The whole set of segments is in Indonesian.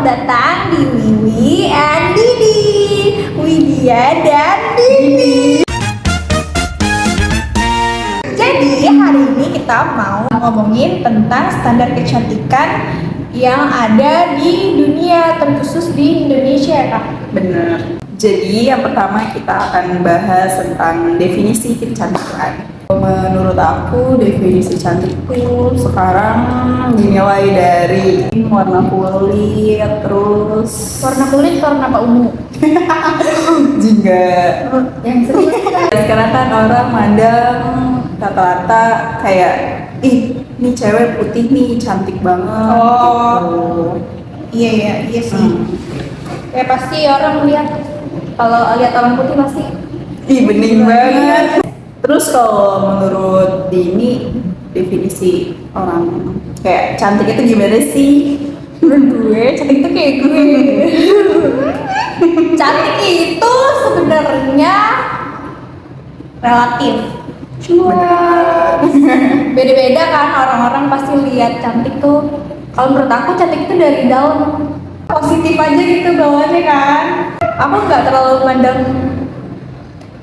datang di Wiwi and Didi. Widya dan Didi. Jadi hari ini kita mau ngomongin tentang standar kecantikan yang ada di dunia, terkhusus di Indonesia, Kak. Bener. Jadi yang pertama kita akan bahas tentang definisi kecantikan. Menurut aku definisi cantik itu sekarang dinilai dari warna kulit, terus Warna kulit, warna apa ungu? juga Yang serius kan? sekarang kan orang mandang rata-rata kayak ini cewek putih nih cantik banget. Oh. Gitu. Iya sih. Ya pasti orang lihat, kalau lihat orang putih pasti. Bening banget. Terus kalau menurut Dini definisi orang kayak cantik itu gimana sih? Menurut gue cantik itu kayak gue. Cantik itu sebenarnya relatif. Cuma beda-beda kan, orang-orang pasti lihat cantik tuh. Kalau menurut aku cantik itu dari dalam, positif aja gitu bawaannya kan. Aku nggak terlalu mandang.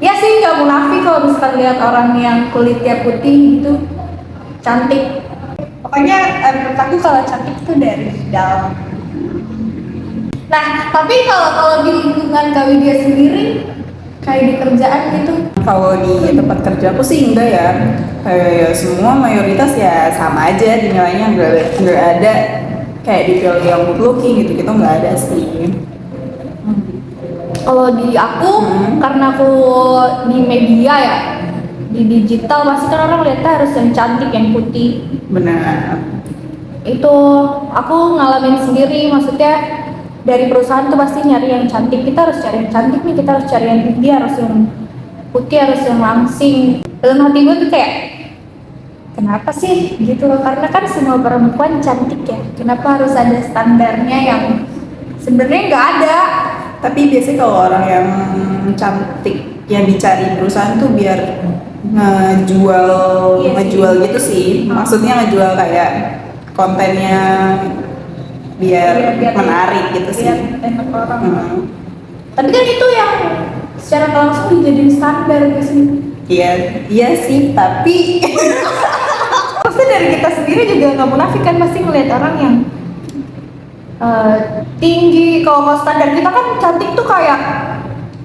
Ya sih, nggak munafik kalau misalkan lihat orang yang kulitnya putih gitu cantik. Pokoknya menurut aku kalau cantik itu dari dalam. Nah, tapi kalau di lingkungan Kak Widya sendiri, kayak di kerjaan gitu, Kalau di tempat kerjaku sih enggak ya. Kayak ya semua mayoritas ya sama aja dinilainya, nggak ada kayak dipilih yang good looking gitu nggak ada sih. kalau di aku karena aku di media ya, di digital pasti kan orang lihatnya harus yang cantik, yang putih. Benar. Itu aku ngalamin sendiri, maksudnya dari perusahaan tuh pasti nyari yang cantik. Kita harus cari yang cantik nih, kita harus cari yang dia harus yang putih, harus yang langsing. Dalam hati gue tuh kayak, kenapa sih gitu loh, karena kan semua perempuan cantik ya, kenapa harus ada standarnya yang sebenarnya nggak ada. Tapi biasanya kalau orang yang cantik yang dicari perusahaan tuh biar ngejual Iya sih. ngejual gitu sih. Maksudnya ngejual kayak kontennya biar menarik gitu sih. Biar enak orang. Hmm. Tapi kan itu yang secara nggak langsung dijadiin standar gitu sih. Iya sih, tapi Pasti dari kita sendiri juga nggak munafik kan, pasti ngeliat orang yang tinggi. Kalau standar kita kan cantik tuh kayak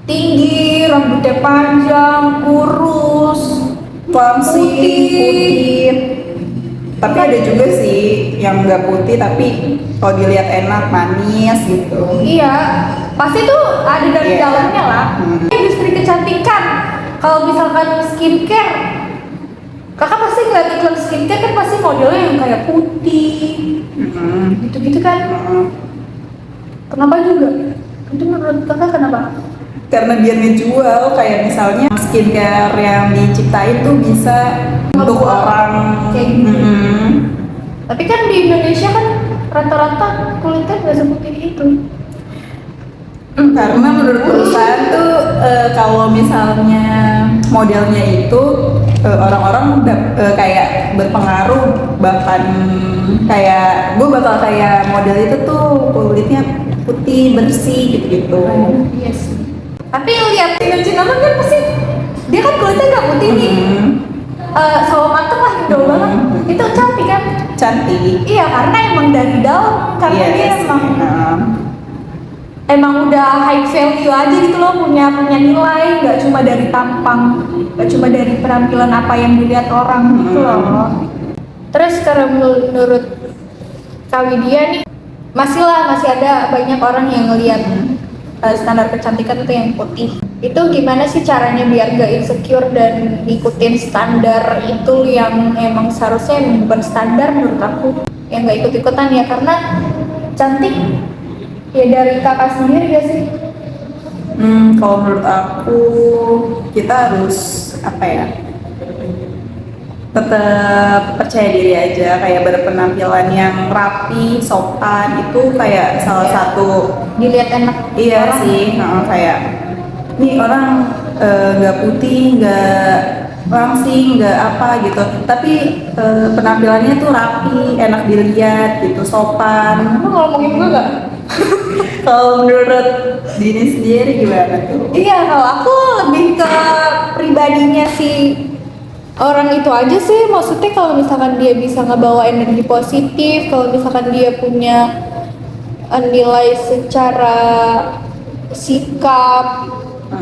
tinggi, rambutnya panjang, kurus, langsing, putih. Tapi Kan- ada juga sih yang nggak putih tapi kalau dilihat enak, manis gitu. Iya, pasti tuh ada dari Iya. dalamnya lah. Industri kecantikan, kalau misalkan skincare, kakak pasti ngeliat iklan skincare kan pasti modelnya yang kayak putih, gitu-gitu kan. Kenapa juga? Itu menurut kakak kenapa? Karena biar ngejual, kayak misalnya skincare yang diciptain tuh bisa untuk orang Kayak gitu. Tapi kan di Indonesia kan rata-rata kulitnya nggak seputih itu. Karena menurut perusahaan tuh kalau misalnya modelnya itu orang-orang kayak berpengaruh, bahkan kayak gue bakal kayak model itu tuh kulitnya putih bersih gitu-gitu. Iya sih. Tapi lihat Cina kan pasti dia kan kulitnya nggak putih nih, sawo mateng lah, Indo banget. Itu cantik kan? Cantik. Iya, karena emang dari dalam, karena dia Yes. emang udah high value aja gitu loh, punya nilai, nggak cuma dari tampang, nggak cuma dari penampilan apa yang dilihat orang gitu loh. Terus kalau menurut Kak Widya nih, masih ada banyak orang yang ngelihat standar kecantikan itu yang putih. Itu gimana sih caranya biar gak insecure dan ngikutin standar itu yang emang seharusnya bukan standar menurut aku, yang gak ikut-ikutan ya, karena cantik ya dari kakak sendiri gak sih? Kalau menurut aku kita harus apa ya? Tetap percaya diri aja, kayak berpenampilan yang rapi, sopan, itu kayak salah satu. Dilihat enak Iya orang. sih, kayak nih orang nggak putih, nggak langsing, nggak apa gitu. Tapi penampilannya tuh rapi, enak dilihat gitu, sopan. Kamu ngomongin gue gak? Kalau menurut Dini sendiri gimana tuh? Iya, kalau aku lebih ke pribadinya si orang itu aja sih. Maksudnya kalau misalkan dia bisa ngebawa energi positif, kalau misalkan dia punya nilai secara sikap,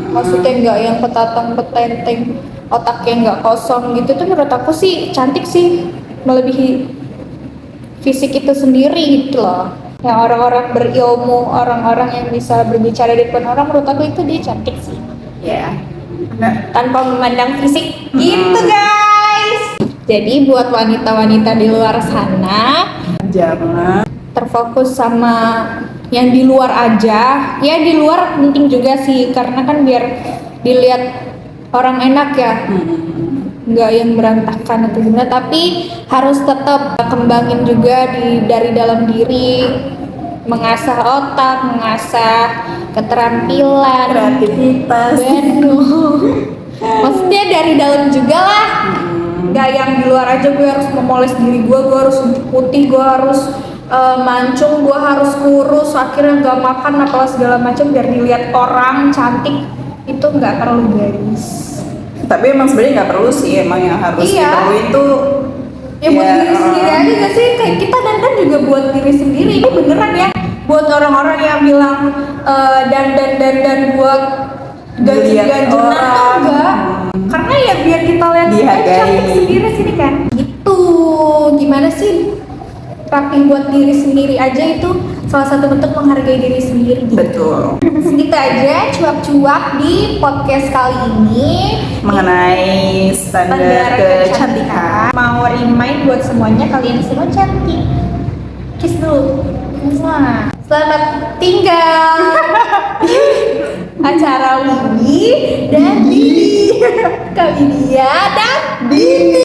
maksudnya nggak yang petatang petenteng, otaknya nggak kosong gitu, tuh menurut aku sih cantik sih, melebihi fisik itu sendiri gitu loh. Yang orang-orang berilmu, orang-orang yang bisa berbicara di depan orang, menurut aku itu dia cantik sih. Ya. Nah, Tanpa memandang fisik gitu guys. Jadi buat wanita-wanita di luar sana, jangan. terfokus sama yang di luar aja. Ya di luar penting juga sih, karena kan biar dilihat orang enak ya, nggak yang berantakan atau gimana. Tapi harus tetap kembangin juga dari dalam diri, mengasah otak, mengasah keterampilan, Kreativitas. benar. Maksudnya dari dalam juga lah, nggak yang di luar aja. Gue harus memoles diri gue harus putih, gue harus mancung, gue harus kurus, akhirnya nggak makan apalah segala macam biar dilihat orang cantik. Itu nggak perlu guys. Tapi emang sebenarnya nggak perlu sih, emang yang harus Iya. diperluin tuh Ya buat diri sendiri aja gak sih? Kayak kita dandan juga buat diri sendiri. Ini beneran ya. Buat orang-orang yang bilang dandan buat Dilihat ganjen-ganjenan orang. tuh enggak. Karena ya biar kita lihat Dihargai. cantik sendiri sini kan. Gitu. Gimana sih? Rapi buat diri sendiri aja itu salah satu bentuk menghargai diri sendiri gitu. betul Segitu aja cuap-cuap di podcast kali ini mengenai standar kecantikan. Mau remind buat semuanya, kalian semua cantik. Kiss dulu. Mwah. Selamat tinggal. Acara Wiwi dan Dini. Kami dia dan Dini.